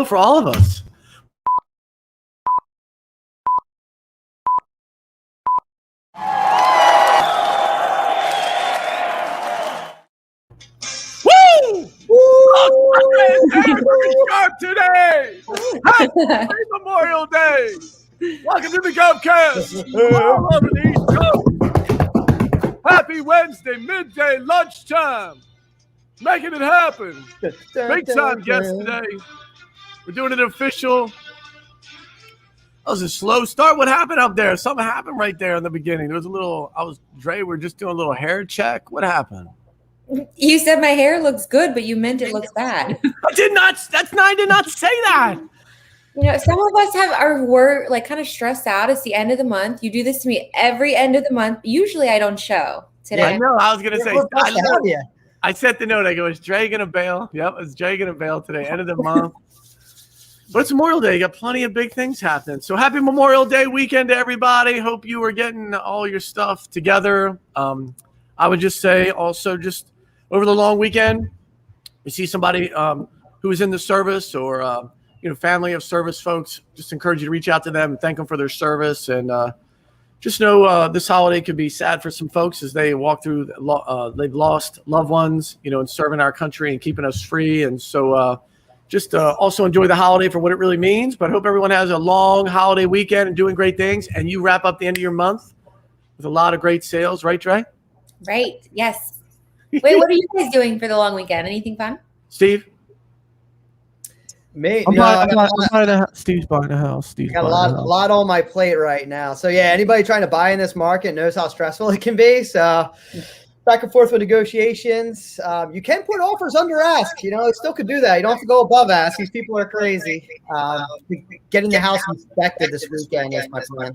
for all of us. Woo! Sharp today. Happy Memorial Day. Welcome to the GovCast. All over the East Coast. Happy Wednesday, midday, lunchtime. Making it happen. Big time guest today. We're doing an official. That was a slow start. What happened up there? Something happened right there in the beginning. There was a little, Dre, we're just doing a little hair check. What happened? You said my hair looks good, but you meant it looks bad. I did not say that. You know, some of us we're like kind of stressed out. It's the end of the month. You do this to me every end of the month. Usually I don't show. Today. I know. I was going to say, I set the note. I go, is Dre going to bail? Yep, is Dre going to bail today? End of the month. But it's Memorial Day. You got plenty of big things happening. So happy Memorial Day weekend to everybody. Hope you are getting all your stuff together. I would just say also just over the long weekend, you see somebody who is in the service or, family of service folks, just encourage you to reach out to them and thank them for their service. And just know this holiday could be sad for some folks as they walk through, they've lost loved ones, in serving our country and keeping us free. And so just also enjoy the holiday for what it really means. But hope everyone has a long holiday weekend and doing great things. And you wrap up the end of your month with a lot of great sales. Right, Dre? Right. Yes. Wait, what are you guys doing for the long weekend? Anything fun? Steve? Me? Steve's buying a house. Steve's got a lot on my plate right now. So, yeah, anybody trying to buy in this market knows how stressful it can be. So, back and forth with negotiations. You can put offers under ask. You still could do that. You don't have to go above ask. These people are crazy. Getting the house inspected this weekend is my plan.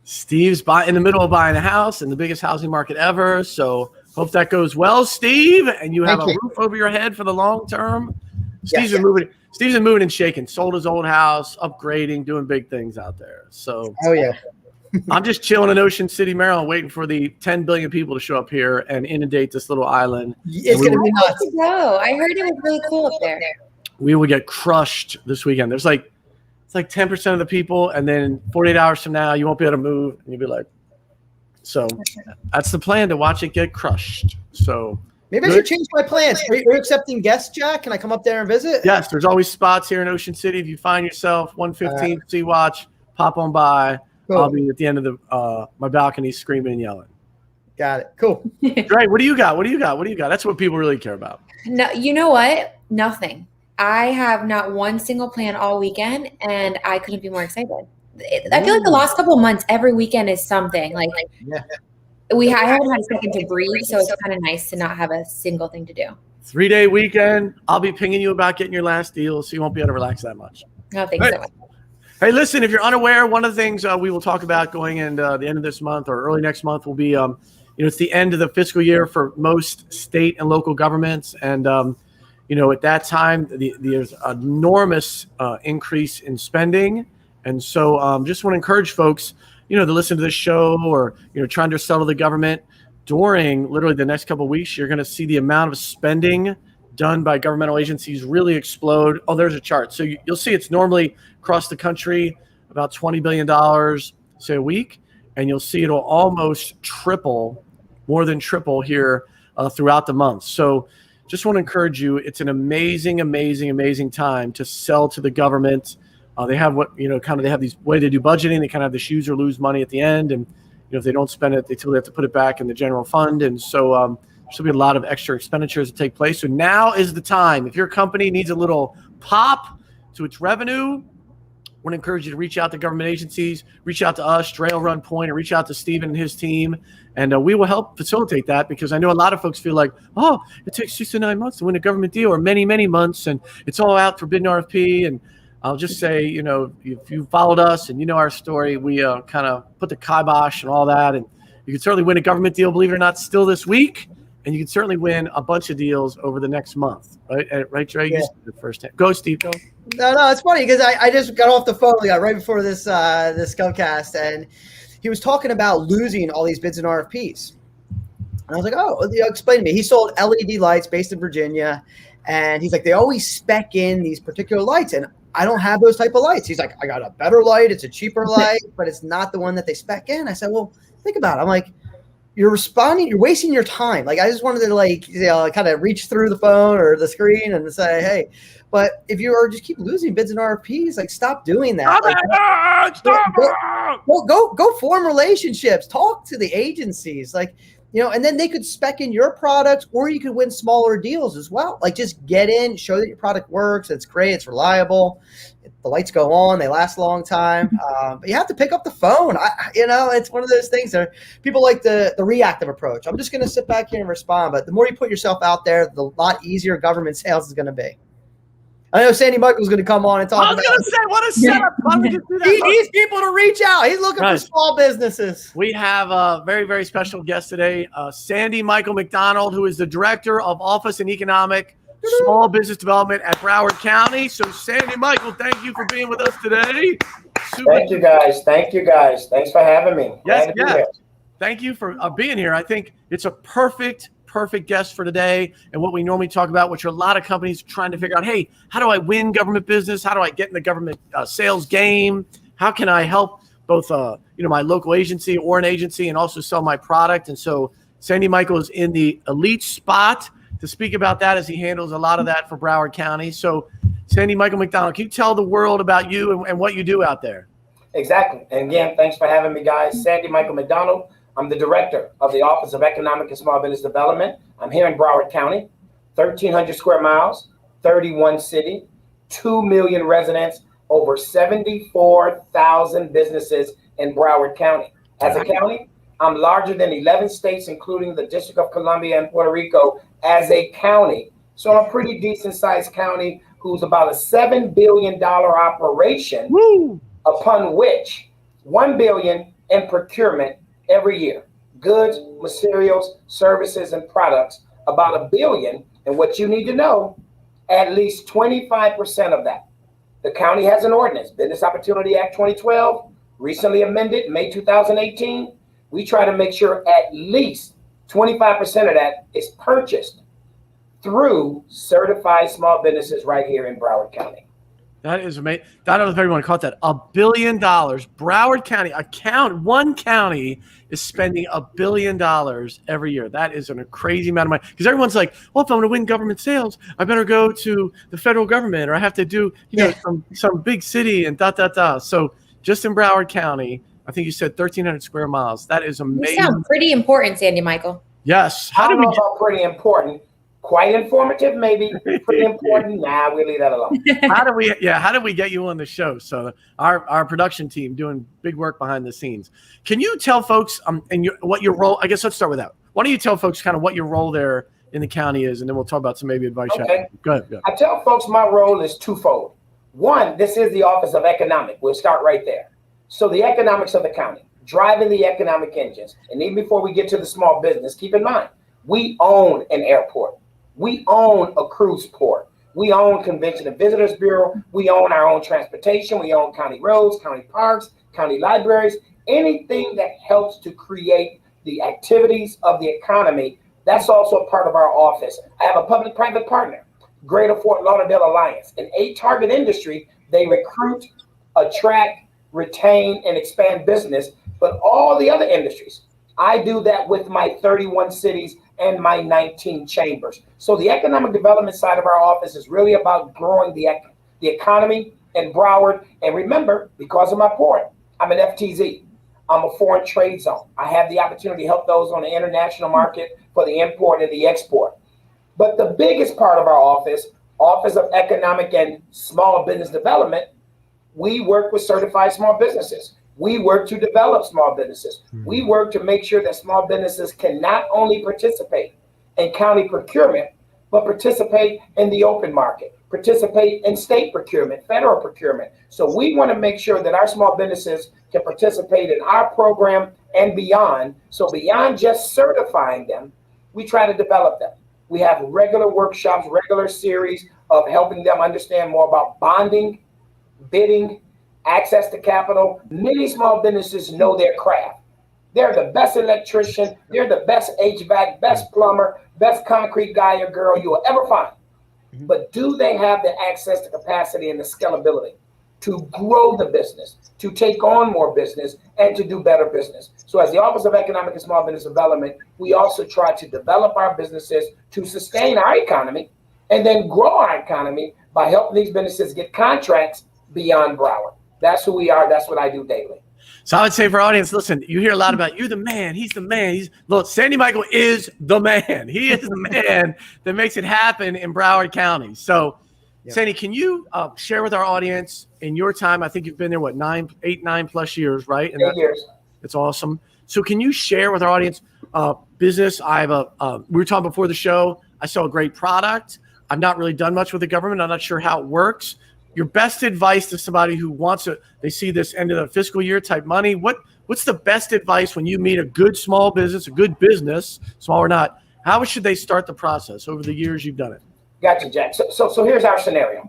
Steve's in the middle of buying a house in the biggest housing market ever. So hope that goes well, Steve, and you have a roof over your head for the long term. Steve's been moving and shaking. Sold his old house, upgrading, doing big things out there. So I'm just chilling in Ocean City, Maryland, waiting for the 10 billion people to show up here and inundate this little island. It's going to be nuts. I heard it was really cool up there. We will get crushed this weekend. It's like 10% of the people, and then 48 hours from now, you won't be able to move, and you'll be like, so that's the plan, to watch it get crushed. So maybe I should change my plans. Are you accepting guests, Jack? Can I come up there and visit? Yes, there's always spots here in Ocean City. If you find yourself 115 Sea Watch, pop on by. Cool. I'll be at the end of my balcony screaming and yelling. Got it. Cool. Dre, what do you got? That's what people really care about. No, you know what? Nothing. I have not one single plan all weekend, and I couldn't be more excited. I feel like the last couple of months, every weekend is something. I haven't had a second to breathe, so it's kind of nice to not have a single thing to do. 3-day weekend. I'll be pinging you about getting your last deal, so you won't be able to relax that much. No, thanks so much. Hey, listen, if you're unaware, one of the things we will talk about going into the end of this month or early next month will be, it's the end of the fiscal year for most state and local governments. And, at that time, there's an enormous increase in spending. And so just want to encourage folks, to listen to this show or, trying to settle the government during literally the next couple of weeks. You're going to see the amount of spending done by governmental agencies really explode. Oh, there's a chart. So you'll see it's normally across the country about $20 billion, say, a week. And you'll see it'll almost triple, more than triple here throughout the month. So just want to encourage you. It's an amazing, amazing, amazing time to sell to the government. They have they have these way they do budgeting. They kind of have this use or lose money at the end. And, if they don't spend it, they typically have to put it back in the general fund. And so there's going to be a lot of extra expenditures that take place. So now is the time. If your company needs a little pop to its revenue, I want to encourage you to reach out to government agencies, reach out to us, Dre will run point, and reach out to Steven and his team. And we will help facilitate that, because I know a lot of folks feel like, it takes 6 to 9 months to win a government deal, or many, many months, and it's all out for bid and RFP. And I'll just say, if you followed us and you know our story, we kind of put the kibosh and all that. And you can certainly win a government deal, believe it or not, still this week. And you can certainly win a bunch of deals over the next month. Right, Dre? Yeah. The first time. Go, Steve. Go. No, it's funny because I just got off the phone right before this GovCast, and he was talking about losing all these bids and RFPs. And I was like, explain to me. He sold LED lights based in Virginia, And he's like, they always spec in these particular lights, and I don't have those type of lights. He's like, I got a better light. It's a cheaper light, but it's not the one that they spec in. I said, well, think about it. I'm like, you're wasting your time. Like, I just wanted to kind of reach through the phone or the screen and say, hey, but if you are just keep losing bids and RFPs, like, stop doing that. Go form relationships, talk to the agencies, like, and then they could spec in your products, or you could win smaller deals as well. Like, just get in, show that your product works, it's great, it's reliable, the lights go on, they last a long time. But you have to pick up the phone. It's one of those things that people like the reactive approach. I'm just going to sit back here and respond. But the more you put yourself out there, the lot easier government sales is going to be. I know SandyMichael's going to come on and talk. I was going to say, what a setup. Why don't we just do that? He needs people to reach out. He's looking for small businesses. We have a very, very special guest today, SandyMichael McDonald, who is the Director of Office and Economic Small Business Development at Broward County. So, SandyMichael, thank you for being with us today. Thank you, guys. Thanks for having me. Yes. Thank you for being here. I think it's a perfect guest for today and what we normally talk about, which are a lot of companies trying to figure out, hey, how do I win government business? How do I get in the government sales game? How can I help both my local agency or an agency and also sell my product? And so SandyMichael is in the elite spot to speak about that, as he handles a lot of that for Broward County. So SandyMichael McDonald, can you tell the world about you and what you do out there? Exactly. And again, thanks for having me, guys. SandyMichael McDonald. I'm the Director of the Office of Economic and Small Business Development. I'm here in Broward County, 1,300 square miles, 31 city, 2 million residents, over 74,000 businesses in Broward County. As a county, I'm larger than 11 states, including the District of Columbia and Puerto Rico as a county. So I'm a pretty decent sized county who's about a $7 billion operation. Woo! Upon which $1 billion in procurement every year, goods, materials, services, and products, about $1 billion. And what you need to know, at least 25% of that. The county has an ordinance, Business Opportunity Act 2012, recently amended May 2018. We try to make sure at least 25% of that is purchased through certified small businesses right here in Broward County. That is amazing. I don't know if everyone caught that. $1 billion. Broward County, one county is spending $1 billion every year. That is a crazy amount of money. Because everyone's like, well, if I'm going to win government sales, I better go to the federal government, or I have to do, some big city and . So just in Broward County, I think you said 1,300 square miles. That is amazing. You sound pretty important, SandyMichael. Yes. I don't know about pretty important. Quite informative, maybe. Pretty important. Nah, we'll leave that alone. How do we get you on the show? So our production team doing big work behind the scenes. Can you tell folks what your role? I guess let's start with that. Why don't you tell folks kind of what your role there in the county is, and then we'll talk about some maybe advice. Okay. Go ahead. I tell folks my role is twofold. One, this is the Office of Economic. We'll start right there. So the economics of the county, driving the economic engines. And even before we get to the small business, keep in mind, we own an airport. We own a cruise port. We own Convention and Visitors Bureau. We own our own transportation. We own county roads, county parks, county libraries, anything that helps to create the activities of the economy. That's also a part of our office. I have a public-private partner, Greater Fort Lauderdale Alliance, an 8-target industry. They recruit, attract, retain, and expand business, but all the other industries, I do that with my 31 cities and my 19 chambers. So the economic development side of our office is really about growing the economy in Broward. And remember, because of my port, I'm an FTZ. I'm a foreign trade zone. I have the opportunity to help those on the international market for the import and the export. But the biggest part of our Office of Economic and Small Business Development, we work with certified small businesses. We work to develop small businesses. We work to make sure that small businesses can not only participate in county procurement, but participate in the open market, participate in state procurement, federal procurement. So we want to make sure that our small businesses can participate in our program and beyond. So beyond just certifying them, we try to develop them. We have regular workshops, regular series of helping them understand more about bonding, bidding, access to capital. Many small businesses know their craft. They're the best electrician. They're the best HVAC, best plumber, best concrete guy or girl you will ever find. but do they have the access to capacity and the scalability to grow the business, to take on more business, and to do better business? So as the Office of Economic and Small Business Development, we also try to develop our businesses to sustain our economy and then grow our economy by helping these businesses get contracts beyond Broward. That's who we are. That's what I do daily. So I would say for our audience, listen, you hear a lot about you're the man, he's the man. Look, Sandy Michael is the man. He is the man that makes it happen in Broward County. So Sandy, can you share with our audience in your time? I think you've been there, what, 9 plus years, right? And 8 years. It's awesome. So can you share with our audience business? I have we were talking before the show. I sell a great product. I've not really done much with the government. I'm not sure how it works. Your best advice to somebody who wants it, they see this end of the fiscal year type money. What's the best advice when you meet a good small business, small or not? How should they start the process over the years you've done it? Gotcha, Jack. So here's our scenario.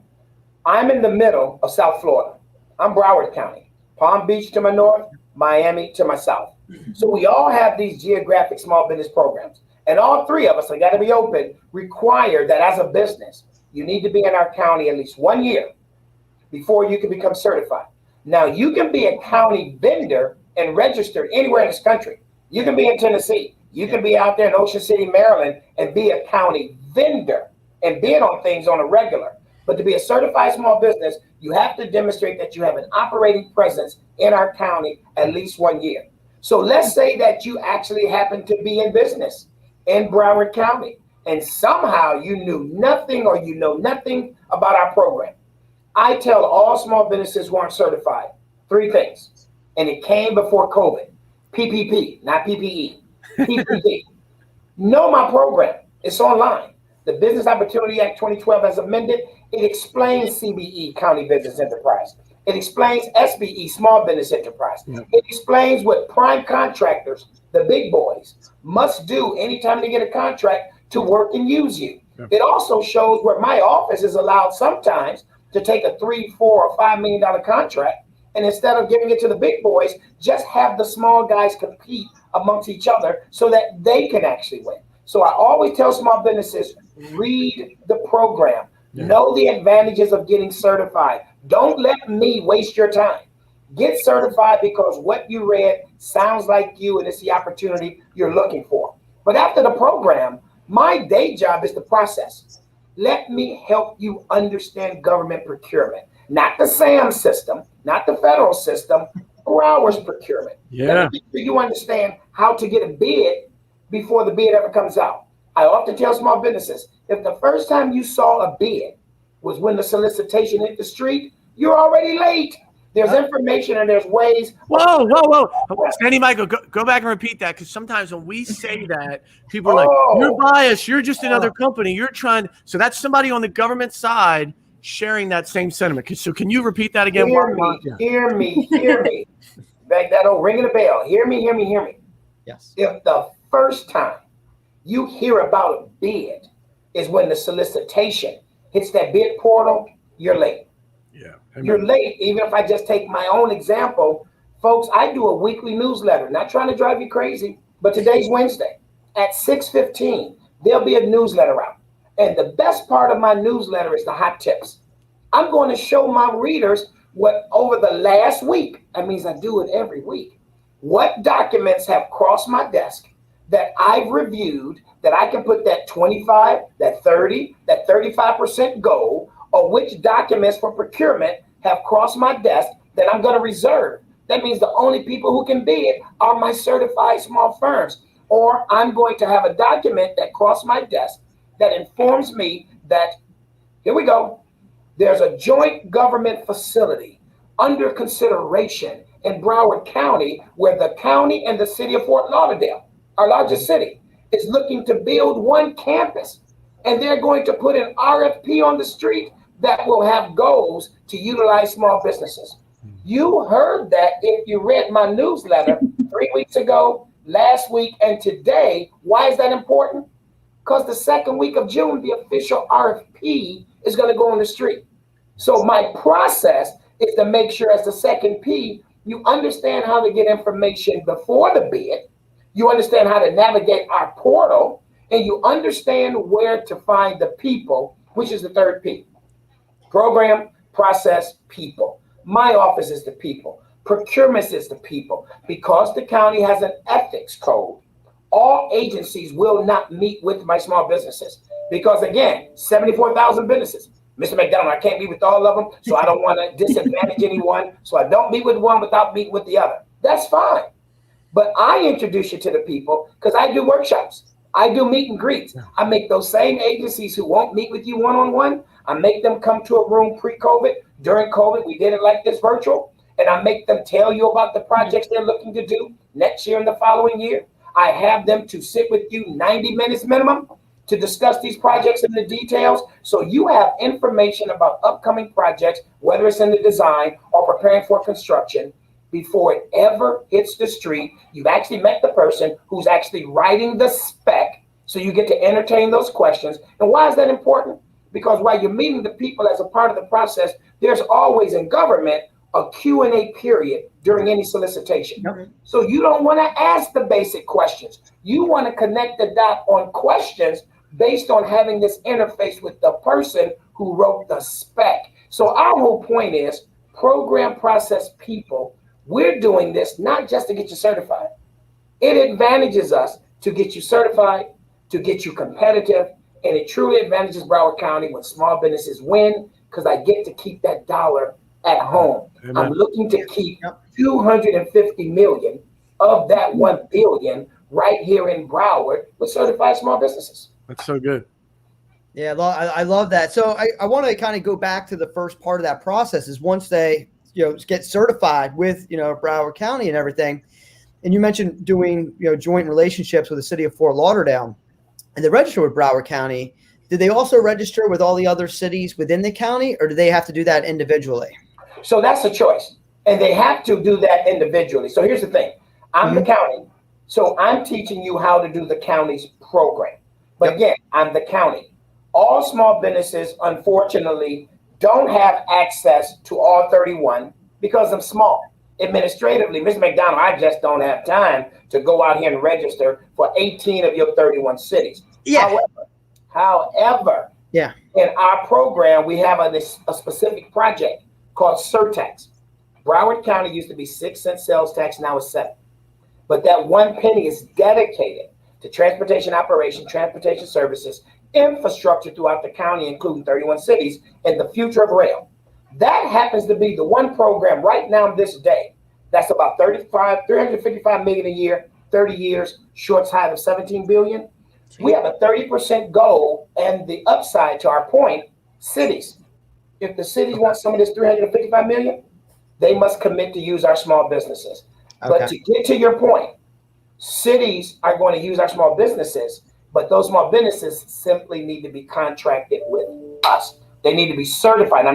I'm in the middle of South Florida. I'm Broward County, Palm Beach to my north, Miami to my south. So we all have these geographic small business programs. And all three of us, I got to be open, require that as a business, you need to be in our county at least 1 year before you can become certified. Now, you can be a county vendor and registered anywhere in this country. You can be in Tennessee. You can be out there in Ocean City, Maryland, and be a county vendor and bid on things on a regular. But to be a certified small business, you have to demonstrate that you have an operating presence in our county at least 1 year. So let's say that you actually happen to be in business in Broward County, and somehow you knew nothing or you know nothing about our program. I tell all small businesses who aren't certified 3 things, and it came before COVID. PPP, not PPE. PPP. Know my program. It's online. The Business Opportunity Act 2012 as amended, it explains CBE, County Business Enterprise. It explains SBE, Small Business Enterprise. It explains what prime contractors, the big boys, must do anytime they get a contract to work and use you. It also shows where my office is allowed sometimes to take a $3, $4, or $5 million contract, and instead of giving it to the big boys, just have the small guys compete amongst each other so that they can actually win. So I always tell small businesses, read the program, know the advantages of getting certified. Don't let me waste your time. Get certified because what you read sounds like you and it's the opportunity you're looking for. But after the program, my day job is the process. Let me help you understand government procurement, not the SAM system, not the federal system, Broward's procurement. Let me make sure you understand how to get a bid before the bid ever comes out. I often tell small businesses, if the first time you saw a bid was when the solicitation hit the street, you're already late. There's information and there's ways. Whoa. Sandy Michael, go back and repeat that, because sometimes when we say that, people are like, you're biased. You're just another company. You're trying. So that's somebody on the government side sharing that same sentiment. So can you repeat that again? Hear me. Back that old ringing a bell. Hear me. Yes. If the first time you hear about a bid is when the solicitation hits that bid portal, you're late. You're late. Even if I just take my own example, folks, I do a weekly newsletter, not trying to drive you crazy, but today's Wednesday at 6:15, there'll be a newsletter out. And the best part of my newsletter is the hot tips. I'm going to show my readers what over the last week, that means I do it every week, what documents have crossed my desk that I've reviewed, that I can put that 25, that 30, that 35% goal, or which documents for procurement have crossed my desk that I'm going to reserve. That means the only people who can bid are my certified small firms. Or I'm going to have a document that crossed my desk that informs me that, here we go, there's a joint government facility under consideration in Broward County where the county and the city of Fort Lauderdale, our largest city, is looking to build one campus. And they're going to put an RFP on the street that will have goals to utilize small businesses. You heard that if you read my newsletter 3 weeks ago, last week, and today. Why is that important? Because the second week of June, the official RFP is going to go on the street. So my process is to make sure as the second P, you understand how to get information before the bid, you understand how to navigate our portal, and you understand where to find the people which is the third P. Program, process, people. My office is the people. Procurement is the people. Because the county has an ethics code, all agencies will not meet with my small businesses. Because again, 74,000 businesses. Mr. McDonald, I can't meet with all of them, so I don't want to disadvantage anyone. So I don't meet with one without meeting with the other. That's fine. But I introduce you to the people because I do workshops. I do meet and greets. I make those same agencies who won't meet with you one-on-one, I make them come to a room pre-COVID. During COVID, we did it like this virtual. And I make them tell you about the projects they're looking to do next year and the following year. I have them to sit with you 90 minutes minimum to discuss these projects in the details. So you have information about upcoming projects, whether it's in the design or preparing for construction, before it ever hits the street. You've actually met the person who's actually writing the spec, so you get to entertain those questions. And why is that important? Because while you're meeting the people as a part of the process, there's always in government a Q&A period during any solicitation. Yep. So you don't want to ask the basic questions. You want to connect the dot on questions based on having this interface with the person who wrote the spec. So our whole point is program, process, people. We're doing this not just to get you certified. It advantages us to get you certified, to get you competitive, and it truly advantages Broward County when small businesses win, because I get to keep that dollar at home. Amen. I'm looking to keep 250 million of that 1 billion right here in Broward with certified small businesses. That's so good. Yeah, I love that. So I want to kind of go back to the first part of that process is once they get certified with Broward County and everything. And you mentioned doing joint relationships with the city of Fort Lauderdale, and they register with Broward County. Did they also register with all the other cities within the county, or do they have to do that individually? So that's a choice, and they have to do that individually. So here's the thing. I'm the county, so I'm teaching you how to do the county's program. But again, I'm the county. All small businesses, unfortunately, don't have access to all 31 because I'm small. Administratively, Mr. McDonald, I just don't have time to go out here and register for 18 of your 31 cities. Yeah. However, in our program, we have a specific project called surtax. Broward County used to be 6 cents sales tax, now it's 7. But that 1 penny is dedicated to transportation operation, transportation services, infrastructure throughout the county, including 31 cities, and the future of rail. That happens to be the one program right now this day that's about 355 million a year, 30 years, short side of 17 billion. We have a 30% goal, and the upside to our point, cities. If the cities want some of this 355 million, they must commit to use our small businesses. Okay. But to get to your point, cities are going to use our small businesses, but those small businesses simply need to be contracted with us. They need to be certified.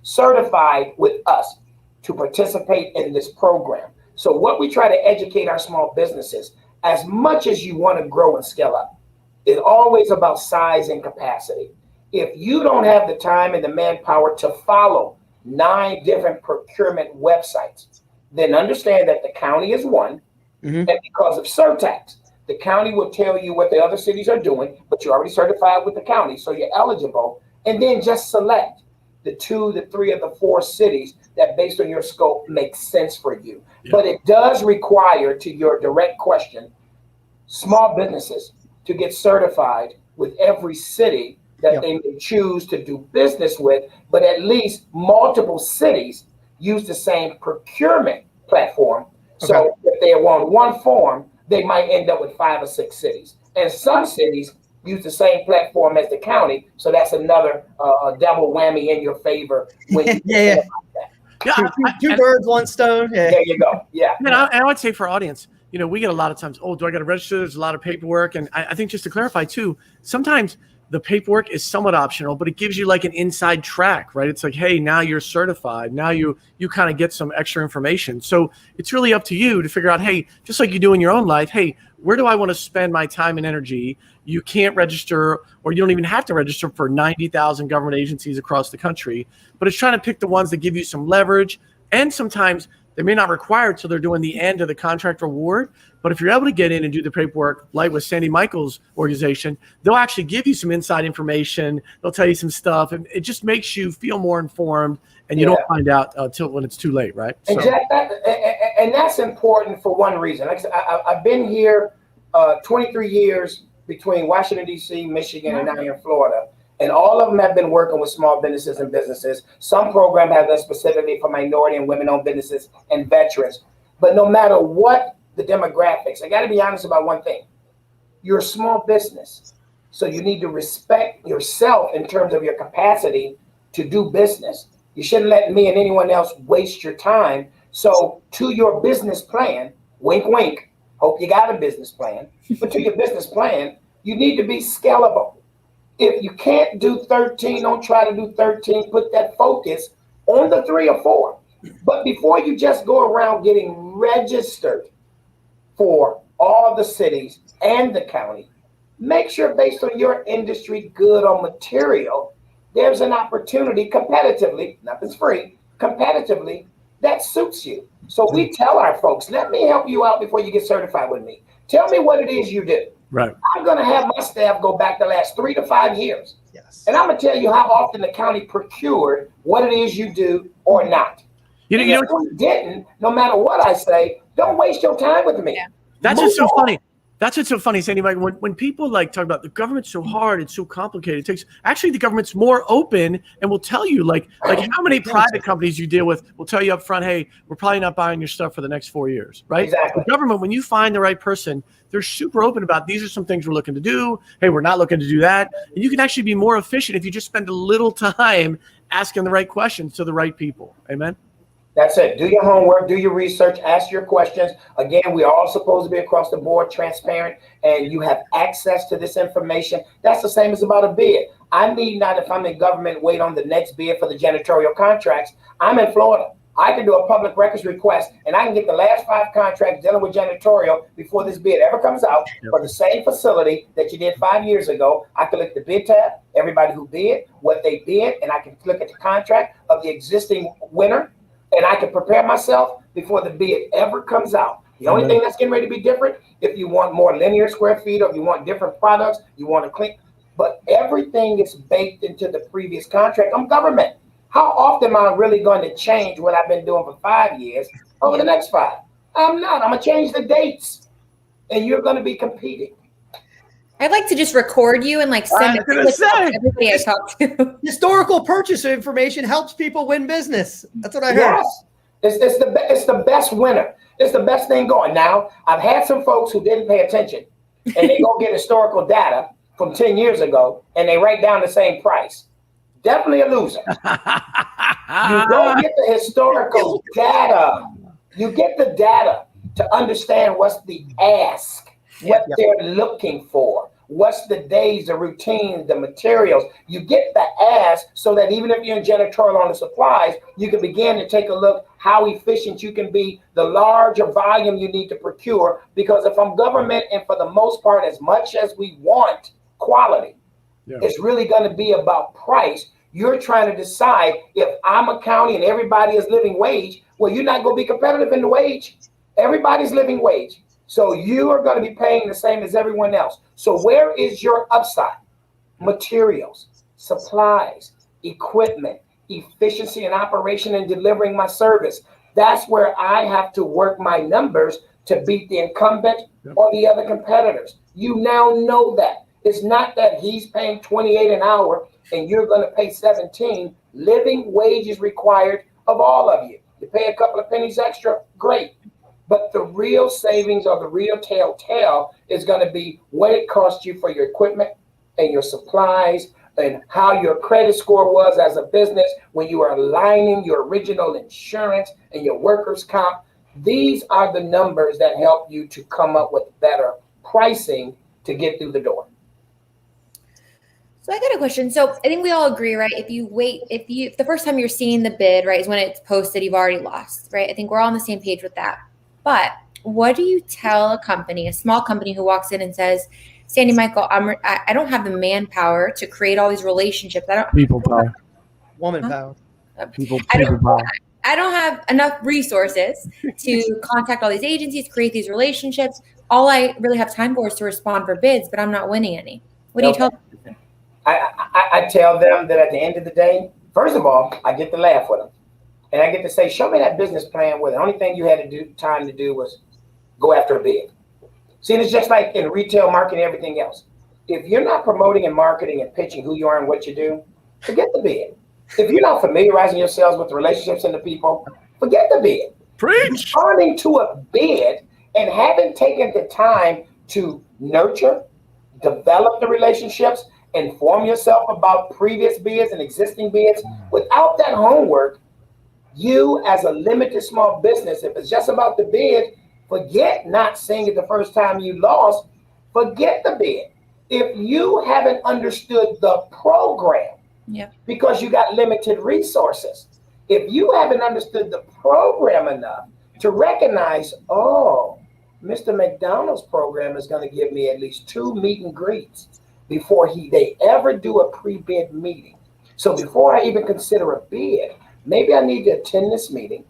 Certified with us to participate in this program. So what we try to educate our small businesses, as much as you want to grow and scale up, is always about size and capacity. If you don't have the time and the manpower to follow 9 different procurement websites, then understand that the county is one. And because of surtax, the county will tell you what the other cities are doing, but you're already certified with the county, so you're eligible. And then just select the 2, the 3, or the 4 cities that, based on your scope, make sense for you. Yeah. But it does require, to your direct question, small businesses to get certified with every city that they may choose to do business with, but at least multiple cities use the same procurement platform. So if they want one form, they might end up with 5 or 6 cities. And some cities use the same platform as the county. So that's another double whammy in your favor. When you two birds, one stone. Yeah. There you go. Yeah. And I would say for our audience, we get a lot of times, do I got to register? There's a lot of paperwork. And I think just to clarify too, sometimes the paperwork is somewhat optional, but it gives you like an inside track, right? It's like, hey, now you're certified. Now you kind of get some extra information. So it's really up to you to figure out, hey, just like you do in your own life, hey, where do I want to spend my time and energy? You can't register, or you don't even have to register for 90,000 government agencies across the country, but it's trying to pick the ones that give you some leverage and sometimes They may not require it till they're doing the end of the contract award. But if you're able to get in and do the paperwork, like with Sandy Michael's organization, they'll actually give you some inside information. They'll tell you some stuff, and it just makes you feel more informed. And you don't find out till when it's too late, right? So. And that's important for one reason. Like I said, I've been here 23 years between Washington, D.C., Michigan, and now here in Florida. And all of them have been working with small businesses and businesses. Some program have been specifically for minority and women-owned businesses and veterans. But no matter what the demographics, I got to be honest about one thing. You're a small business, so you need to respect yourself in terms of your capacity to do business. You shouldn't let me and anyone else waste your time. So to your business plan, wink, wink, hope you got a business plan, but to your business plan, you need to be scalable. If you can't do 13, don't try to do 13. Put that focus on the 3 or 4. But before you just go around getting registered for all the cities and the county, make sure based on your industry, good or material, there's an opportunity competitively, nothing's free, competitively that suits you. So we tell our folks, let me help you out before you get certified with me. Tell me what it is you do. Right. I'm going to have my staff go back the last 3 to 5 years. Yes. And I'm going to tell you how often the county procured what it is you do or not. If you didn't, no matter what I say, don't waste your time with me. Yeah. That's what's so funny. That's what's so funny, Sandy. Like when people like talk about the government's so hard, it's so complicated. It takes actually the government's more open and will tell you like how many private companies you deal with will tell you up front, hey, we're probably not buying your stuff for the next 4 years, right? Exactly. The government, when you find the right person, they're super open about these are some things we're looking to do. Hey, we're not looking to do that. And you can actually be more efficient if you just spend a little time asking the right questions to the right people. Amen. That's it. Do your homework, do your research, ask your questions. Again, we are all supposed to be across the board transparent, and you have access to this information. That's the same as about a bid. I need not, if I'm in government, wait on the next bid for the janitorial contracts. I'm in Florida. I can do a public records request, and I can get the last 5 contracts dealing with janitorial before this bid ever comes out for the same facility that you did 5 years ago. I can look at the bid tab, everybody who bid, what they bid, and I can look at the contract of the existing winner. And I can prepare myself before the bid ever comes out. The only thing that's getting ready to be different, if you want more linear square feet or if you want different products, you want to clean. But everything is baked into the previous contract. I'm government. How often am I really going to change what I've been doing for 5 years over the next 5? I'm not. I'm going to change the dates. And you're going to be competing. I'd like to just record you and like send it to everybody I talk to. Historical purchase information helps people win business. That's what I heard. Yes, it's the best winner. It's the best thing going. Now, I've had some folks who didn't pay attention, and they go get historical data from 10 years ago, and they write down the same price. Definitely a loser. You don't get the historical data. You get the data to understand what's the ask. What they're looking for, what's the days, the routines, the materials. You get the ask so that even if you're in janitorial on the supplies, you can begin to take a look how efficient you can be, the larger volume you need to procure. Because if I'm government, and for the most part, as much as we want quality, it's really going to be about price. You're trying to decide if I'm a county and everybody is living wage, well, you're not going to be competitive in the wage. Everybody's living wage. So you are going to be paying the same as everyone else. So where is your upside? Materials, supplies, equipment, efficiency and operation and delivering my service. That's where I have to work my numbers to beat the incumbent or the other competitors. You now know that. It's not that he's paying $28 an hour and you're going to pay $17. Living wage is required of all of you. You pay a couple of pennies extra, great. But the real savings or the real telltale is going to be what it cost you for your equipment and your supplies and how your credit score was as a business when you are aligning your original insurance and your workers' comp. These are the numbers that help you to come up with better pricing to get through the door. So I got a question. So I think we all agree, right? If the first time you're seeing the bid, right, is when it's posted, you've already lost, right? I think we're all on the same page with that. But what do you tell a company, a small company who walks in and says, Sandy Michael, I don't have the manpower to create all these relationships. People power. Woman power. People power. I don't have enough resources to contact all these agencies, create these relationships. All I really have time for is to respond for bids, but I'm not winning any. What do you tell them? I tell them that at the end of the day, first of all, I get to laugh with them. And I get to say, show me that business plan where the only thing you had to do time to do was go after a bid. See, it's just like in retail marketing, everything else. If you're not promoting and marketing and pitching who you are and what you do, forget the bid. If you're not familiarizing yourselves with the relationships and the people, forget the bid. Preach. Responding to a bid and having taken the time to nurture, develop the relationships, inform yourself about previous bids and existing bids. Without that homework, you as a limited small business, if it's just about the bid, forget not seeing it the first time you lost, forget the bid. If you haven't understood the program, because you got limited resources, if you haven't understood the program enough to recognize, oh, Mr. McDonald's program is going to give me at least 2 meet and greets before they ever do a pre-bid meeting. So before I even consider a bid, maybe I need to attend this meeting,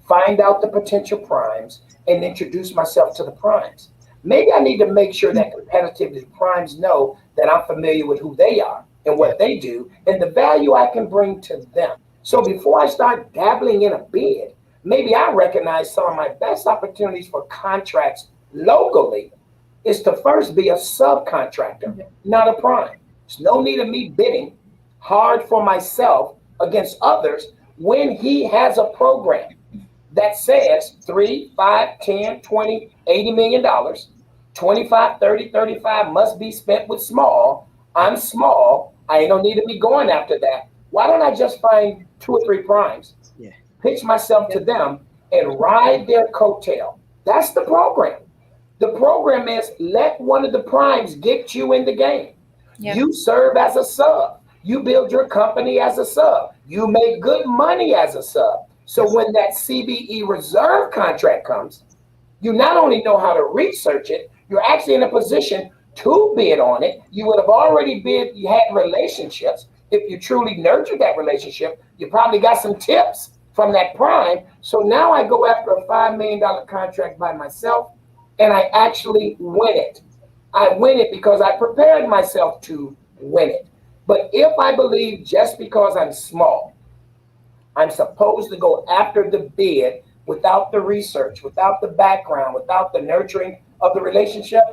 find out the potential primes, and introduce myself to the primes. Maybe I need to make sure that competitively primes know that I'm familiar with who they are and what they do and the value I can bring to them. So before I start dabbling in a bid, maybe I recognize some of my best opportunities for contracts locally is to first be a subcontractor, not a prime. There's no need of me bidding hard for myself against others when he has a program that says 3, 5, 10, 20, $80 million, 25, 30, 35 must be spent with small. I'm small. I ain't no need of me going after that. Why don't I just find 2 or 3 primes, pitch myself to them, and ride their coattail? That's the program. The program is let one of the primes get you in the game. You serve as a sub. You build your company as a sub. You make good money as a sub. So when that CBE reserve contract comes, you not only know how to research it, you're actually in a position to bid on it. You would have already bid, you had relationships. If you truly nurtured that relationship, you probably got some tips from that prime. So now I go after a $5 million contract by myself, and I actually win it. I win it because I prepared myself to win it. But if I believe just because I'm small, I'm supposed to go after the bid without the research, without the background, without the nurturing of the relationship,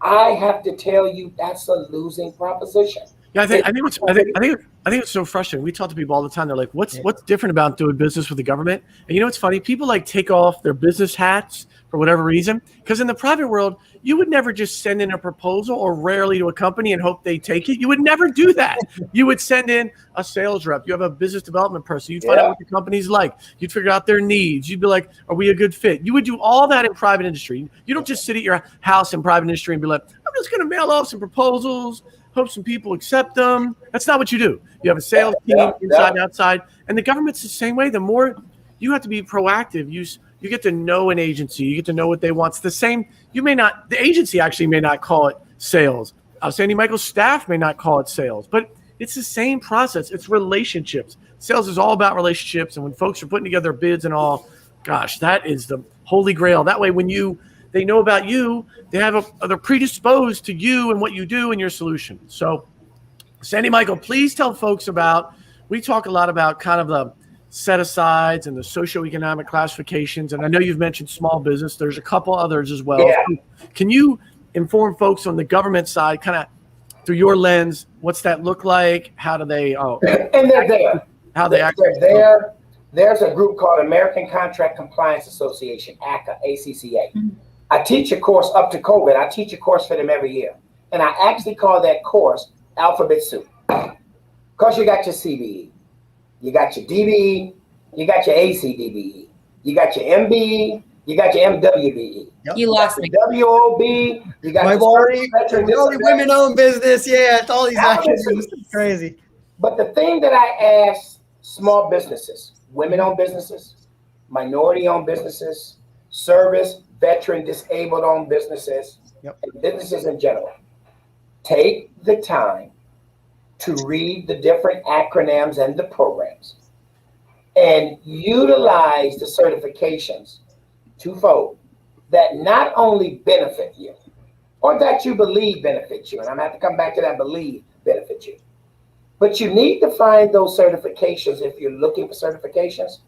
I have to tell you that's a losing proposition. Yeah, I think it's so frustrating. We talk to people all the time. They're like, "What's different about doing business with the government?" And you know what's funny? People like take off their business hats for whatever reason. Because in the private world, you would never just send in a proposal, or rarely to a company, and hope they take it. You would never do that. You would send in a sales rep. You have a business development person. You'd find out what the company's like. You'd figure out their needs. You'd be like, "Are we a good fit?" You would do all that in private industry. You don't just sit at your house in private industry and be like, "I'm just going to mail off some proposals, hope some people accept them." That's not what you do. You have a sales team inside and outside. And the government's the same way. The more you have to be proactive, you get to know an agency. You get to know what they want. It's the same. The agency actually may not call it sales. SandyMichael's staff may not call it sales, but it's the same process. It's relationships. Sales is all about relationships. And when folks are putting together bids and all, gosh, that is the holy grail. That way, when they know about you, they're predisposed to you and what you do and your solution. So, SandyMichael, please tell folks we talk a lot about kind of the set-asides and the socioeconomic classifications. And I know you've mentioned small business. There's a couple others as well. Yeah. Can you inform folks on the government side, kind of through your lens, what's that look like? How do they, and they're there. How they act? They're there. There's a group called American Contract Compliance Association, ACCA, ACCA. Mm-hmm. I teach a course up to COVID. I teach a course for them every year. And I actually call that course Alphabet Soup. Because you got your CBE, you got your DBE, you got your ACDBE, you got your MBE, you got your MWBE. Yep. You lost me. WOB, you got your already women-owned business. Yeah, it's all these acronyms. It's crazy. But the thing that I ask small businesses, women-owned businesses, minority-owned businesses, service, veteran, disabled-owned businesses, and businesses in general, take the time to read the different acronyms and the programs and utilize the certifications twofold that not only benefit you or that you believe benefit you, and I'm gonna have to come back to that believe benefit you, but you need to find those certifications if you're looking for certifications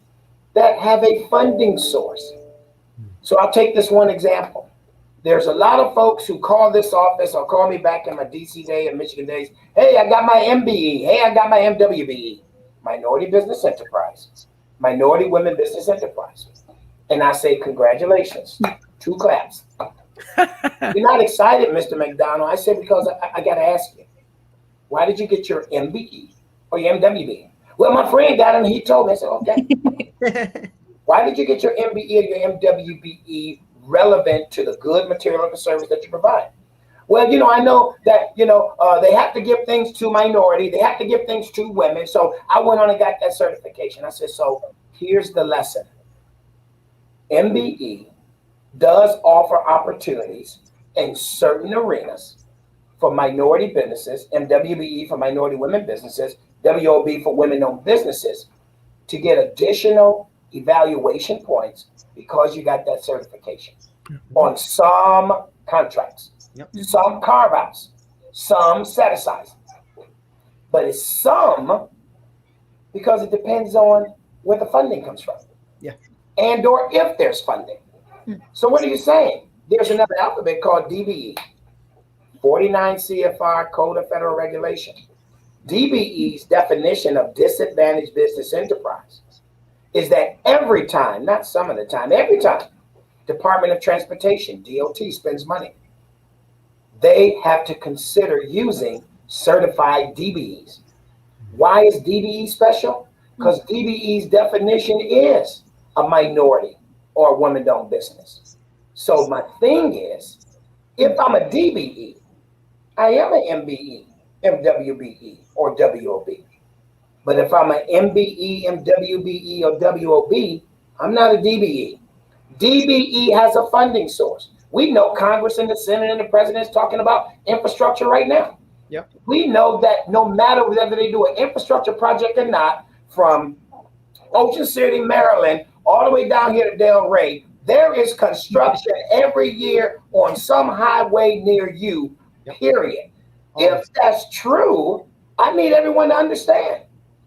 that have a funding source. So I'll take this one example. There's a lot of folks who call this office or call me back in my DC day and Michigan days. Hey, I got my MBE. Hey, I got my MWBE, Minority Business Enterprise, Minority Women Business Enterprise. And I say, congratulations, 2 claps. You're not excited, Mr. McDonald. I said, because I got to ask you, why did you get your MBE or your MWBE? Well, my friend got it and he told me. I said, okay. Why did you get your MBE or your MWBE relevant to the good material and the service that you provide? Well, I know that, they have to give things to minority. They have to give things to women. So I went on and got that certification. I said, so here's the lesson. MBE does offer opportunities in certain arenas for minority businesses, MWBE for minority women businesses, WOB for women-owned businesses, to get additional evaluation points because you got that certification on some contracts, some carve-outs, some set-asides. But it's some because it depends on where the funding comes from. Yeah. And or if there's funding. So what are you saying? There's another alphabet called DBE, 49 CFR Code of Federal Regulation. DBE's definition of disadvantaged business enterprise is that every time, not some of the time, every time Department of Transportation, DOT, spends money, they have to consider using certified DBEs. Why is DBE special? Because DBE's definition is a minority or a woman-owned business. So my thing is, if I'm a DBE, I am an MBE, MWBE, or WOB. But if I'm an MBE, MWBE, or WOB, I'm not a DBE. DBE has a funding source. We know Congress and the Senate and the President is talking about infrastructure right now. Yep. We know that no matter whether they do an infrastructure project or not, from Ocean City, Maryland, all the way down here to Del Rey, there is construction every year on some highway near you, period. If that's true, I need everyone to understand.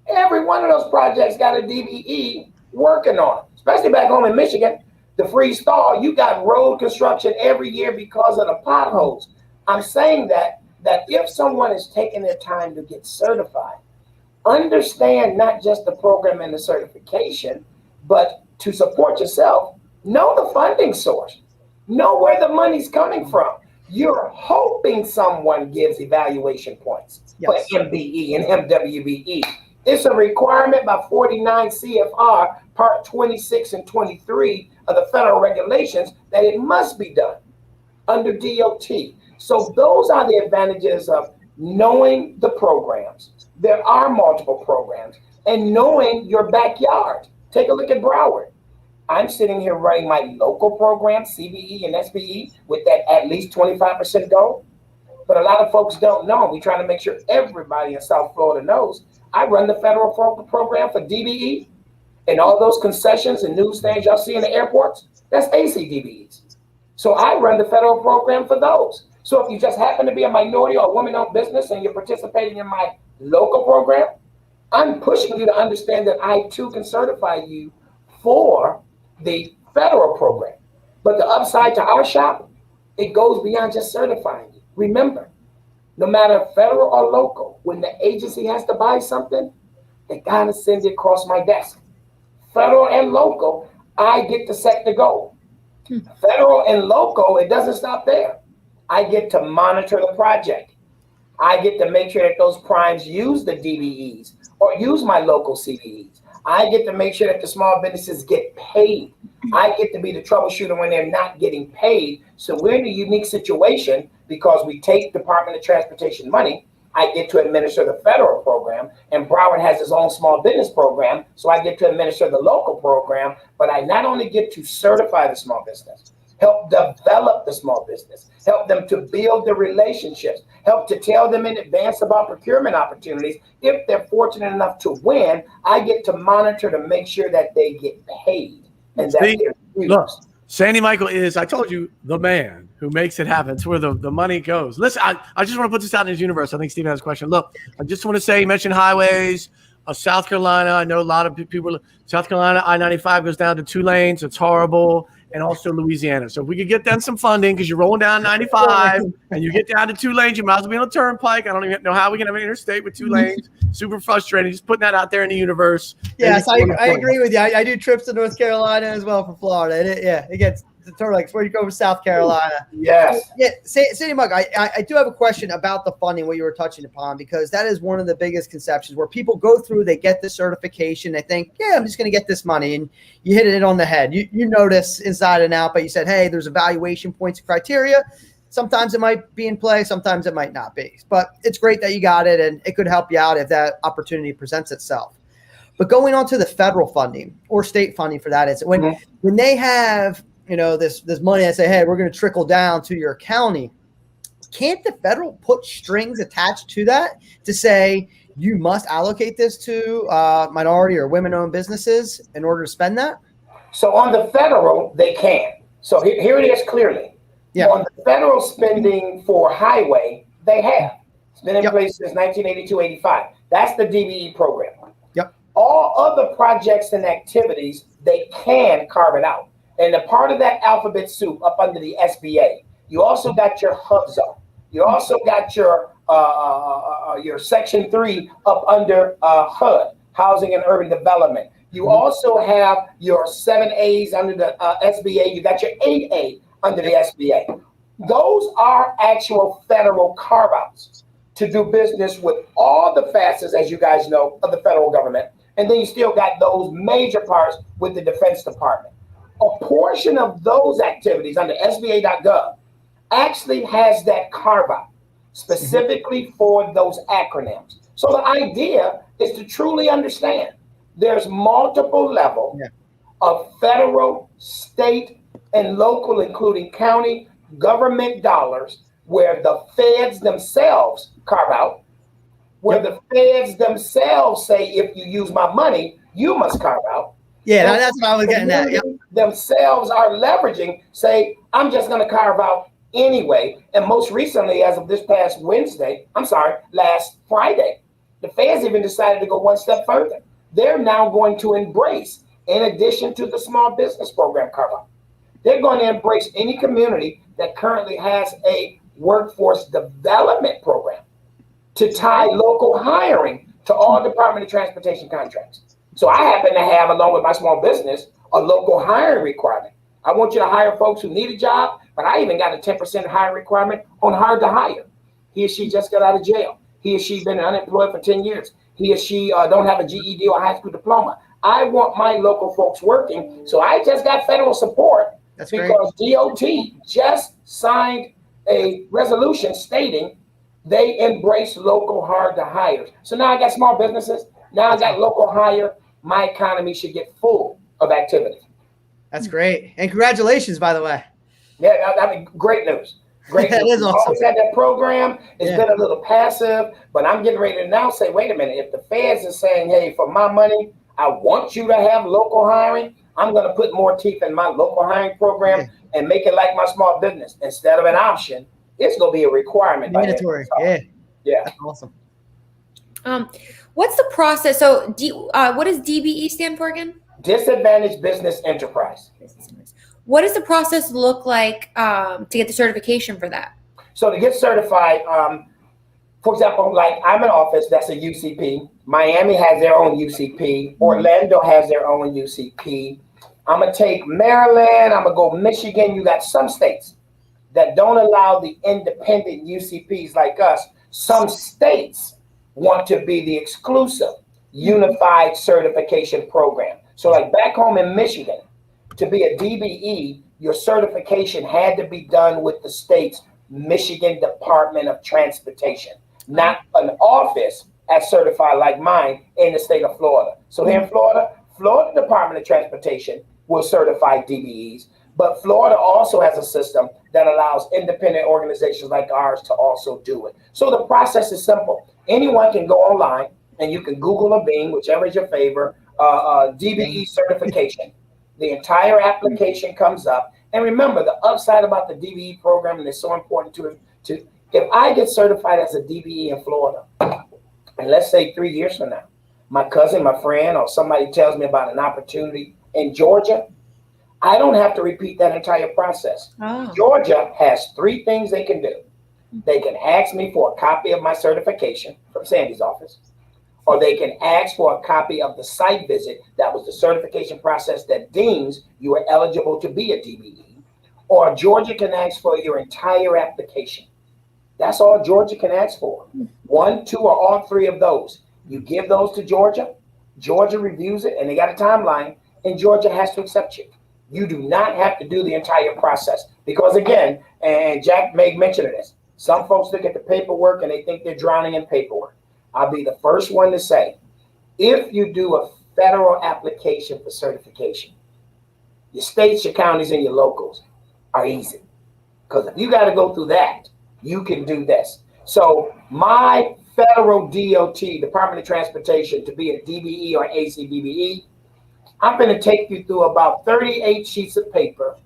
Every one of those projects got a DBE working on them, especially back home in Michigan. The freeze thaw, you got road construction every year because of the potholes. I'm saying that if someone is taking their time to get certified, understand not just the program and the certification, but to support yourself, know the funding source, know where the money's coming from. You're hoping someone gives evaluation points for MBE and MWBE. It's a requirement by 49 CFR Part 26 and 23 of the federal regulations that it must be done under DOT. So those are the advantages of knowing the programs. There are multiple programs, and knowing your backyard. Take a look at Broward. I'm sitting here running my local program, CBE and SBE, with that at least 25% goal. But a lot of folks don't know. We're trying to make sure everybody in South Florida knows. I run the federal program for DBE, and all those concessions and news things y'all see in the airports, that's ACDBEs. So I run the federal program for those. So if you just happen to be a minority or a woman-owned business and you're participating in my local program, I'm pushing you to understand that I too can certify you for the federal program. But the upside to our shop, it goes beyond just certifying you. Remember, no matter federal or local, when the agency has to buy something, they gotta send it across my desk. Federal and local, I get to set the goal. Federal and local, it doesn't stop there. I get to monitor the project. I get to make sure that those primes use the DBEs or use my local CBEs. I get to make sure that the small businesses get paid. I get to be the troubleshooter when they're not getting paid. So we're in a unique situation because we take Department of Transportation money. I get to administer the federal program, and Broward has its own small business program. So I get to administer the local program, but I not only get to certify the small business, help develop the small business, help them to build the relationships, help to tell them in advance about procurement opportunities. If they're fortunate enough to win, I get to monitor to make sure that they get paid and that they're used. Look, SandyMichael is, I told you, the man who makes it happen. It's where the money goes. Listen, I just want to put this out in his universe. I think Steven has a question. Look, I just want to say, you mentioned highways. South Carolina, I know a lot of people, South Carolina, I-95 goes down to 2 lanes. It's horrible. And also Louisiana. So if we could get them some funding, because you're rolling down 95 and you get down to 2 lanes, you might as well be on a turnpike. I don't even know how we can have an interstate with 2 lanes. Super frustrating. Just putting that out there in the universe. Yes, I agree with you. I do trips to North Carolina as well from Florida. It gets totally like where you go to South Carolina. Yes. Yeah, SandyMichael, I do have a question about the funding, what you were touching upon, because that is one of the biggest conceptions where people go through, they get the certification, they think, yeah, I'm just going to get this money, and you hit it on the head. You notice inside and out, but you said, hey, there's evaluation points and criteria. Sometimes it might be in play, sometimes it might not be. But it's great that you got it, and it could help you out if that opportunity presents itself. But going on to the federal funding or state funding for that, is when they have this money, I say, hey, we're going to trickle down to your county. Can't the federal put strings attached to that to say you must allocate this to minority or women-owned businesses in order to spend that? So on the federal, they can. So here it is clearly. Yeah. On the federal spending for highway, they have. It's been in place since 1982-85. That's the DBE program. Yep. All other projects and activities, they can carve it out. And a part of that alphabet soup up under the SBA, you also got your hub zone. You also got your Section 3 up under HUD, Housing and Urban Development. You also have your 7As under the SBA. You got your 8A under the SBA. Those are actual federal carve-outs to do business with all the facets, as you guys know, of the federal government. And then you still got those major parts with the Defense Department. A portion of those activities under SBA.gov actually has that carve-out specifically for those acronyms. So the idea is to truly understand there's multiple levels of federal, state, and local, including county government dollars, where the feds themselves carve out, where the feds themselves say, if you use my money, you must carve out. Yeah, that's what I was getting at. Themselves are leveraging, say, I'm just going to carve out anyway. And most recently, as of this past last Friday, the feds even decided to go one step further. They're now going to embrace, in addition to the small business program carve out, they're going to embrace any community that currently has a workforce development program to tie local hiring to all Department of Transportation contracts. So I happen to have, along with my small business, a local hiring requirement. I want you to hire folks who need a job, but I even got a 10% hiring requirement on hard to hire. He or she just got out of jail. He or she been unemployed for 10 years. He or she don't have a GED or high school diploma. I want my local folks working. So I just got federal support because DOT just signed a resolution stating they embrace local hard to hires. So now I got small businesses. Now I got local hire. My economy should get full of activity. That's great. And congratulations, by the way. Yeah, I mean, great news. Great news. That is awesome. Always had that program. It's been a little passive, but I'm getting ready to now say, wait a minute. If the feds are saying, hey, for my money, I want you to have local hiring, I'm going to put more teeth in my local hiring program and make it like my small business. Instead of an option, it's going to be a requirement. Mandatory. Yeah. That's awesome. What's the process? So what does DBE stand for again? Disadvantaged Business Enterprise. What does the process look like to get the certification for that? So to get certified, for example, like I'm an office that's a UCP. Miami has their own UCP. Orlando has their own UCP. I'm going to take Maryland. I'm going to go Michigan. You got some states that don't allow the independent UCPs like us. Some states want to be the exclusive unified certification program. So like back home in Michigan, to be a DBE, your certification had to be done with the state's Michigan Department of Transportation, not an office as certified like mine in the state of Florida. So here in Florida Department of Transportation will certify DBEs. But Florida also has a system that allows independent organizations like ours to also do it. So the process is simple. Anyone can go online and you can Google or Bing, whichever is your favorite, DBE certification. The entire application comes up. And remember, the upside about the DBE program, and it's so important to if I get certified as a DBE in Florida, and let's say 3 years from now, my cousin, my friend, or somebody tells me about an opportunity in Georgia, I don't have to repeat that entire process. Oh. Georgia has 3 things they can do. They can ask me for a copy of my certification from Sandy's office, or they can ask for a copy of the site visit. That was the certification process that deems you are eligible to be a DBE, or Georgia can ask for your entire application. That's all Georgia can ask for. 1, 2, or all 3 of those. You give those to Georgia, Georgia reviews it, and they got a timeline, and Georgia has to accept you. You do not have to do the entire process because, again, and Jack made mention of this, some folks look at the paperwork and they think they're drowning in paperwork. I'll be the first one to say, if you do a federal application for certification, your states, your counties, and your locals are easy. Because if you got to go through that, you can do this. So my federal DOT, Department of Transportation, to be a DBE or ACDBE, I'm going to take you through about 38 sheets of paper,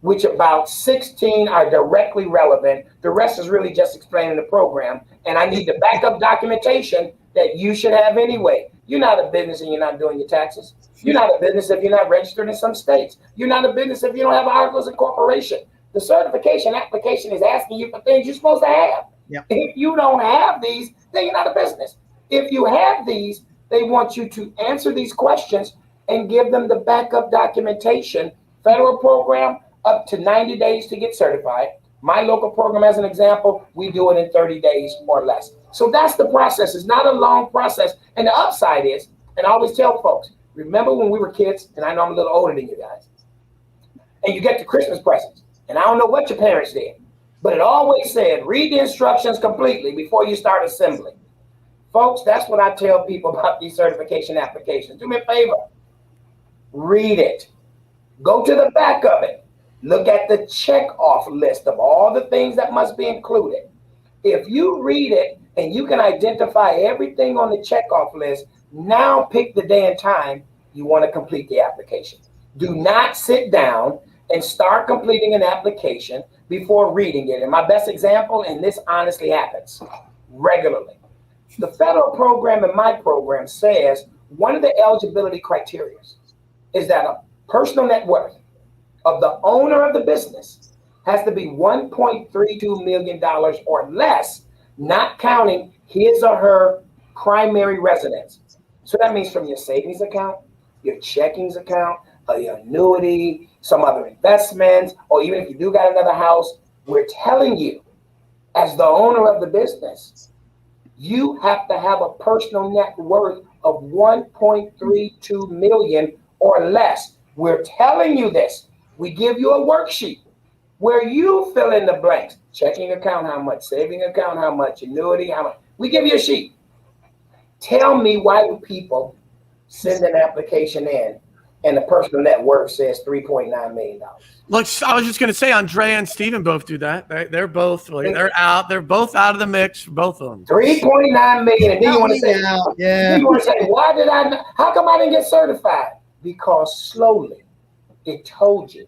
which about 16 are directly relevant. The rest is really just explaining the program. And I need the backup documentation that you should have anyway. You're not a business and you're not doing your taxes. You're not a business if you're not registered in some states. You're not a business if you don't have articles of incorporation. The certification application is asking you for things you're supposed to have. Yep. If you don't have these, then you're not a business. If you have these, they want you to answer these questions and give them the backup documentation. Federal program, up to 90 days to get certified. My local program, as an example, we do it in 30 days or less. So that's the process. It's not a long process. And the upside is, and I always tell folks, remember when we were kids, and I know I'm a little older than you guys, and you get the Christmas presents, and I don't know what your parents did, but it always said, read the instructions completely before you start assembling. Folks, that's what I tell people about these certification applications. Do me a favor. Read it. Go to the back of it. Look at the check-off list of all the things that must be included. If you read it and you can identify everything on the check-off list, now pick the day and time you want to complete the application. Do not sit down and start completing an application before reading it. And my best example, and this honestly happens regularly, the federal program and my program says one of the eligibility criteria is that a personal net worth of the owner of the business has to be $1.32 million or less, not counting his or her primary residence. So that means from your savings account, your checkings account, your annuity, some other investments, or even if you do got another house, we're telling you, as the owner of the business, you have to have a personal net worth of $1.32 million or less. We're telling you this. We give you a worksheet where you fill in the blanks. Checking account, how much? Saving account, how much? Annuity, how much? We give you a sheet. Tell me why do people send an application in and the personal net worth says $3.9 million? Look, I was just going to say, Andrea and Steven both do that. They're both like, they're out. They're both out of the mix, both of them. $3.9 million. And then you want to say, yeah. You want to say, why did I not? How come I didn't get certified? Because slowly it told you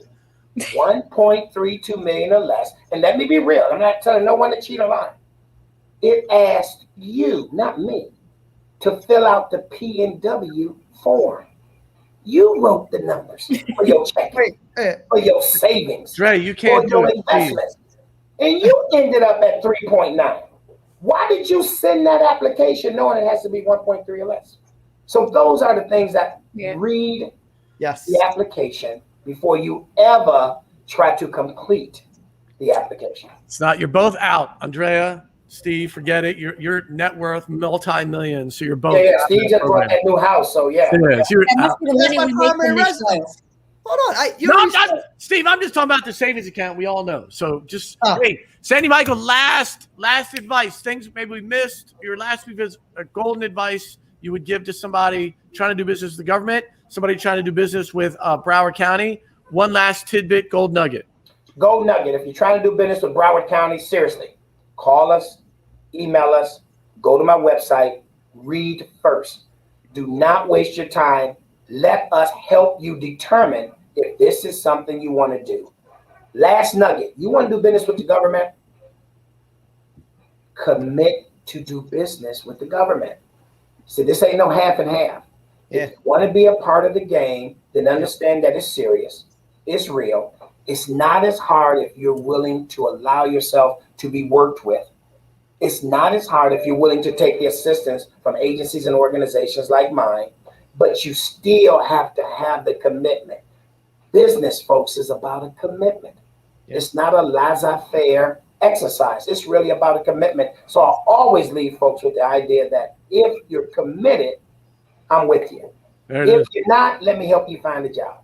1.32 million or less. And let me be real. I'm not telling no one to cheat or lie. It asked you, not me, to fill out the P&W form. You wrote the numbers for your checking, for your savings, Dre, you can't for do your it. investments. And you ended up at 3.9. Why did you send that application knowing it has to be 1.3 or less? So those are the things that read the application before you ever try to complete the application. It's not, you're both out. Andrea, Steve, forget it. Your net worth multi-million, so you're both. Yeah, Steve just bought that new house, so yeah. That must be the That's money my we make primary from this residence. Hold on. Steve, I'm just talking about the savings account. We all know. So just hey, SandyMichael, last advice. Things maybe we missed. Your last week is a golden advice you would give to somebody trying to do business with the government, somebody trying to do business with Broward County, one last tidbit, gold nugget. Gold nugget. If you're trying to do business with Broward County, seriously, call us, email us, go to my website, read first. Do not waste your time. Let us help you determine if this is something you want to do. Last nugget. You want to do business with the government? Commit to do business with the government. So this ain't no half and half. Yeah. If you want to be a part of the game, then understand that it's serious. It's real. It's not as hard if you're willing to allow yourself to be worked with. It's not as hard if you're willing to take the assistance from agencies and organizations like mine, but you still have to have the commitment. Business, folks, is about a commitment. It's not a laissez-faire exercise. It's really about a commitment. So I'll always leave folks with the idea that if you're committed, I'm with you. If you're not, let me help you find a job.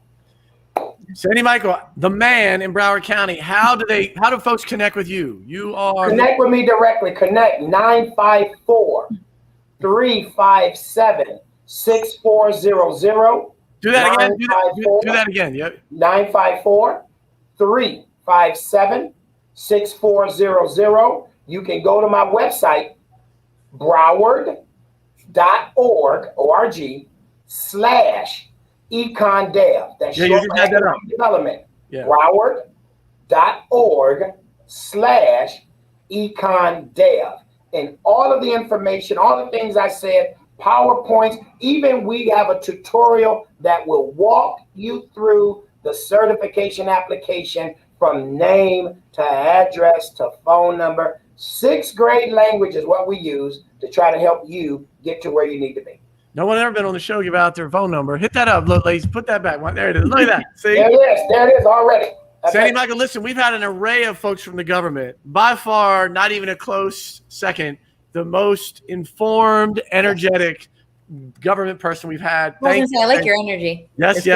SandyMichael, the man in Broward County. How do folks connect with you? You are Connect with me directly. Connect 954-357-6400. Do that again. Do that again. Yep. 954-357-6400. You can go to my website, broward.org/econdev. That's short for economic development. Yeah. Broward.org/econdev. And all of the information, all the things I said, PowerPoints, even we have a tutorial that will walk you through the certification application from name to address to phone number. 6th grade language is what we use to try to help you get to where you need to be. No one ever been on the show give out their phone number. Hit that up, look, ladies. Put that back. There it is. Look at that. See? There it is already. SandyMichael, listen, we've had an array of folks from the government. By far, not even a close second, the most informed, energetic government person we've had. I like your energy. Yes.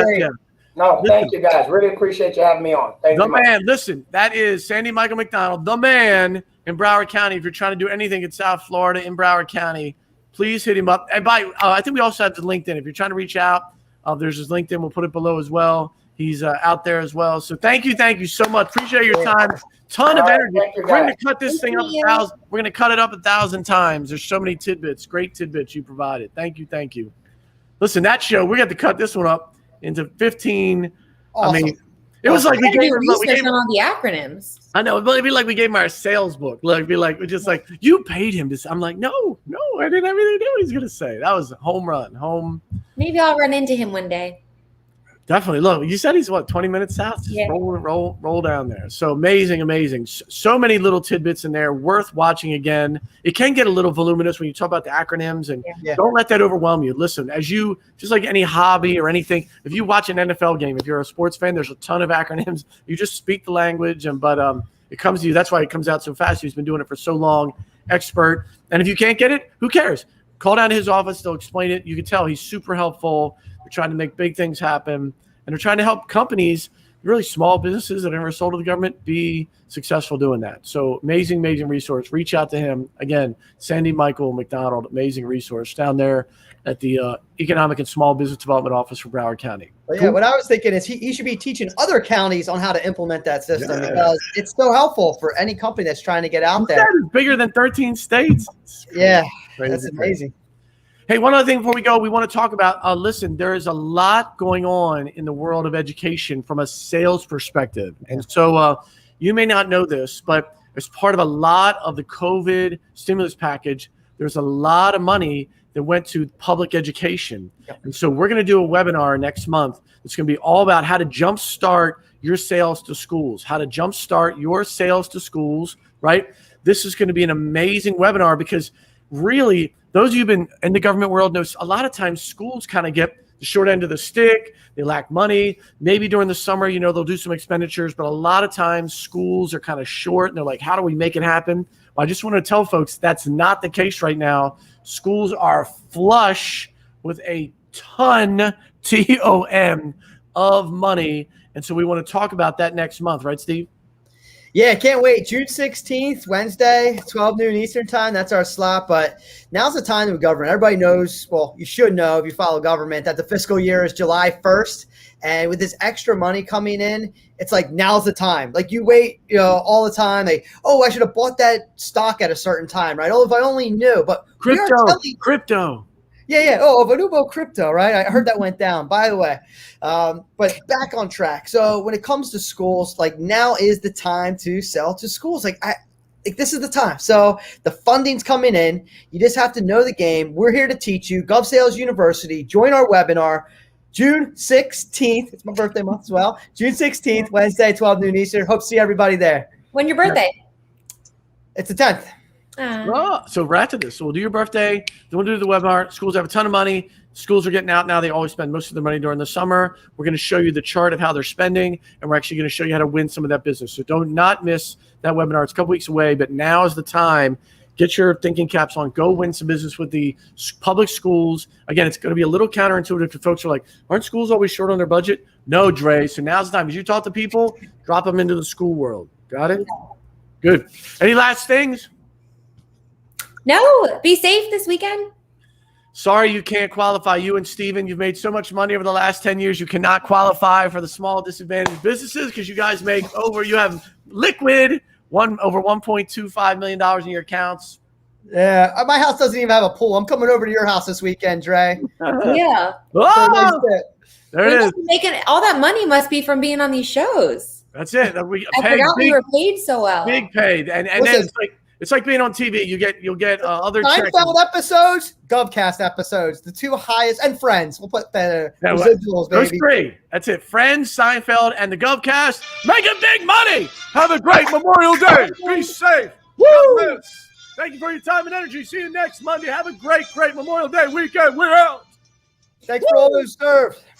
No, thank you guys. Really appreciate you having me on. Thank you. The man, listen, that is SandyMichael McDonald, the man in Broward County. If you're trying to do anything in South Florida, in Broward County, please hit him up. And I think we also have the LinkedIn. If you're trying to reach out, there's his LinkedIn. We'll put it below as well. He's out there as well. So thank you so much. Appreciate your time. Ton of energy. We're going to cut this thing up 1,000. We're going to cut it up 1,000 times. There's so many tidbits, great tidbits you provided. Thank you. Listen, that show, we got to cut this one up into 15. Awesome. I mean, it was like we gave him research on all the acronyms. I know, but it'd be like we gave him our sales book. Look, it'd be like, we're just like, you paid him this. I'm like, no, I didn't have anything to do. He's gonna say that was a home run. Maybe I'll run into him one day. Definitely. Look, you said he's 20 minutes south? Just roll down there. So amazing. So many little tidbits in there worth watching again. It can get a little voluminous when you talk about the acronyms, and don't let that overwhelm you. Listen, just like any hobby or anything, if you watch an NFL game, if you're a sports fan, there's a ton of acronyms. You just speak the language, but it comes to you. That's why it comes out so fast. He's been doing it for so long, expert. And if you can't get it, who cares? Call down to his office. They'll explain it. You can tell he's super helpful. They're trying to make big things happen, and they're trying to help companies, really small businesses that are never sold to the government, be successful doing that. So amazing resource. Reach out to him. Again, SandyMichael McDonald, amazing resource down there at the Economic and Small Business Development Office for Broward County. Well, yeah, what I was thinking is he should be teaching other counties on how to implement that system because it's so helpful for any company that's trying to get out there. It's bigger than 13 states. Yeah, that's amazing. Hey, one other thing before we go, we want to talk about, listen, there is a lot going on in the world of education from a sales perspective. And so you may not know this, but as part of a lot of the COVID stimulus package, there's a lot of money that went to public education. Yep. And so we're going to do a webinar next month. It's going to be all about how to jumpstart your sales to schools, right? This is going to be an amazing webinar because really, those of you who've been in the government world knows a lot of times schools kind of get the short end of the stick. They lack money. Maybe during the summer, they'll do some expenditures, but a lot of times schools are kind of short and they're like, how do we make it happen? Well, I just want to tell folks that's not the case right now. Schools are flush with a ton, TON, of money. And so we want to talk about that next month, right, Steve? Yeah, can't wait. June 16th, Wednesday, 12 noon Eastern time. That's our slot. But now's the time of government. Everybody knows, well, you should know if you follow government, that the fiscal year is July 1st. And with this extra money coming in, it's like now's the time. Like you wait, all the time. I should have bought that stock at a certain time, right? Oh, if I only knew. But crypto. Yeah. Oh, Vanubo crypto, right? I heard that went down, by the way. But back on track. So when it comes to schools, like now is the time to sell to schools. Like this is the time. So the funding's coming in. You just have to know the game. We're here to teach you. GovSales University. Join our webinar. June 16th. It's my birthday month as well. June 16th, Wednesday, 12 noon Eastern. Hope to see everybody there. When's your birthday? It's the 10th. Oh, so we're at this. So we'll do your birthday. Then we'll do the webinar. Schools have a ton of money. Schools are getting out now. They always spend most of their money during the summer. We're going to show you the chart of how they're spending, and we're actually going to show you how to win some of that business. So don't not miss that webinar. It's a couple weeks away, but now is the time. Get your thinking caps on. Go win some business with the public schools. Again, it's going to be a little counterintuitive to folks who are like, aren't schools always short on their budget? No, Dre. So now's the time. As you talk to people, drop them into the school world. Got it? Good. Any last things? No, be safe this weekend. Sorry you can't qualify. You and Steven, you've made so much money over the last 10 years. You cannot qualify for the small disadvantaged businesses because you guys you have liquid over $1.25 million in your accounts. Yeah, my house doesn't even have a pool. I'm coming over to your house this weekend, Dre. Yeah. Oh, there it is. Making all that money must be from being on these shows. That's it. I forgot we were paid so well. Big paid, and then it's like being on TV. You'll get other Seinfeld episodes, GovCast episodes, the two highest, and Friends. We'll put the residuals, baby. Those three. That's it. Friends, Seinfeld, and the GovCast. Making big money. Have a great Memorial Day. Be safe. Woo! Thank you for your time and energy. See you next Monday. Have a great Memorial Day weekend. We're out. Thanks for all those served.